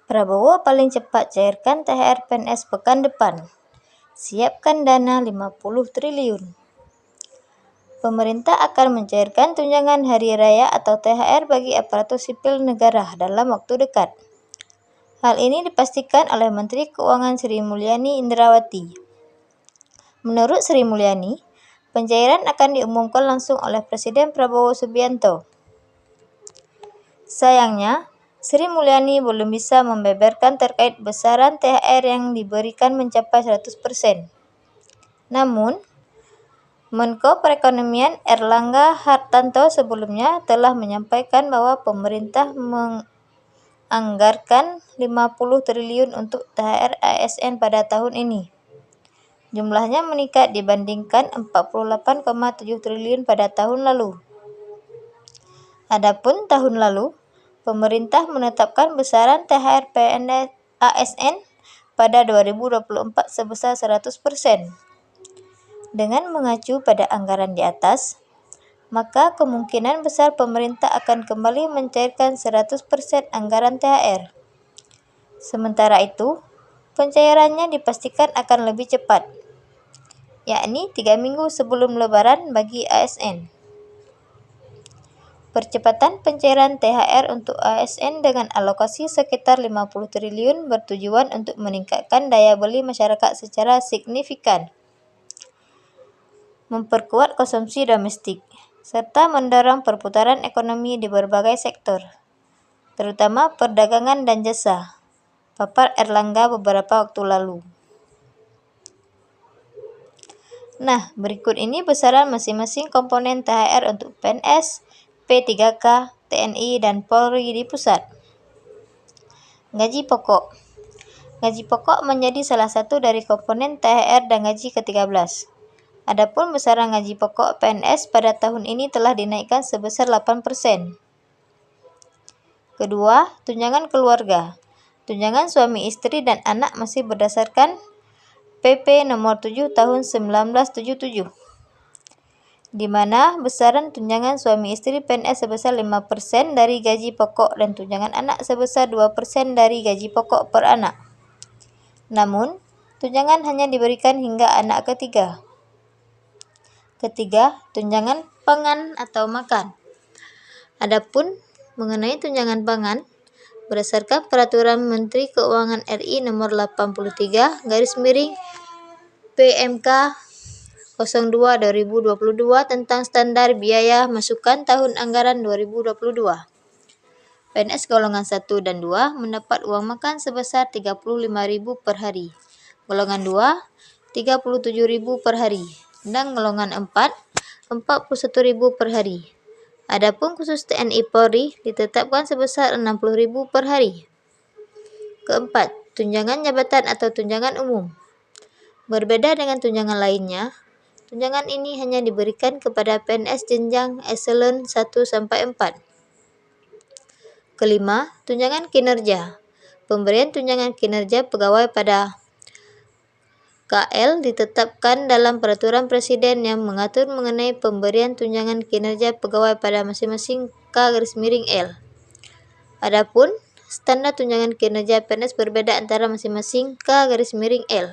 Prabowo paling cepat cairkan THR PNS pekan depan. Siapkan dana 50 triliun. Pemerintah akan mencairkan tunjangan hari raya atau THR bagi aparatur sipil negara dalam waktu dekat. Hal ini dipastikan oleh Menteri Keuangan Sri Mulyani Indrawati. Menurut Sri Mulyani, pencairan akan diumumkan langsung oleh Presiden Prabowo Subianto. Sayangnya, Sri Mulyani belum bisa membeberkan terkait besaran THR yang diberikan mencapai 100%. Namun, Menko Perekonomian Erlangga Hartarto sebelumnya telah menyampaikan bahwa pemerintah menganggarkan 50 triliun untuk THR ASN pada tahun ini. Jumlahnya meningkat dibandingkan 48,7 triliun pada tahun lalu. Adapun tahun lalu, pemerintah menetapkan besaran THR PNS ASN pada 2024 sebesar 100%. Dengan mengacu pada anggaran di atas, maka kemungkinan besar pemerintah akan kembali mencairkan 100% anggaran THR. Sementara itu, pencairannya dipastikan akan lebih cepat, yakni 3 minggu sebelum Lebaran bagi ASN. Percepatan pencairan THR untuk ASN dengan alokasi sekitar 50 triliun bertujuan untuk meningkatkan daya beli masyarakat secara signifikan, memperkuat konsumsi domestik, serta mendorong perputaran ekonomi di berbagai sektor, terutama perdagangan dan jasa, papar Erlangga beberapa waktu lalu. Nah, berikut ini besaran masing-masing komponen THR untuk PNS, P3K, TNI, dan Polri di pusat. Gaji pokok. Gaji pokok menjadi salah satu dari komponen THR dan gaji ke-13. Adapun besaran gaji pokok PNS pada tahun ini telah dinaikkan sebesar 8%. Kedua, tunjangan keluarga. Tunjangan suami istri dan anak masih berdasarkan PP nomor 7 tahun 1977, di mana besaran tunjangan suami istri PNS sebesar 5% dari gaji pokok dan tunjangan anak sebesar 2% dari gaji pokok per anak. Namun, tunjangan hanya diberikan hingga anak ketiga. Ketiga, tunjangan pangan atau makan. Adapun mengenai tunjangan pangan, berdasarkan Peraturan Menteri Keuangan RI nomor 83/PMK 02/2022 tentang standar biaya masukan tahun anggaran 2022. PNS golongan 1 dan 2 mendapat uang makan sebesar 35.000 per hari. Golongan 2, 37.000 per hari. Dan golongan 4, 41.000 per hari. Adapun khusus TNI Polri ditetapkan sebesar 60.000 per hari. Keempat, tunjangan jabatan atau tunjangan umum. Berbeda dengan tunjangan lainnya, tunjangan ini hanya diberikan kepada PNS jenjang eselon 1-4. Kelima, tunjangan kinerja. Pemberian tunjangan kinerja pegawai pada KL ditetapkan dalam peraturan presiden yang mengatur mengenai pemberian tunjangan kinerja pegawai pada masing-masing K-L. Adapun standar tunjangan kinerja PNS berbeda antara masing-masing K-L.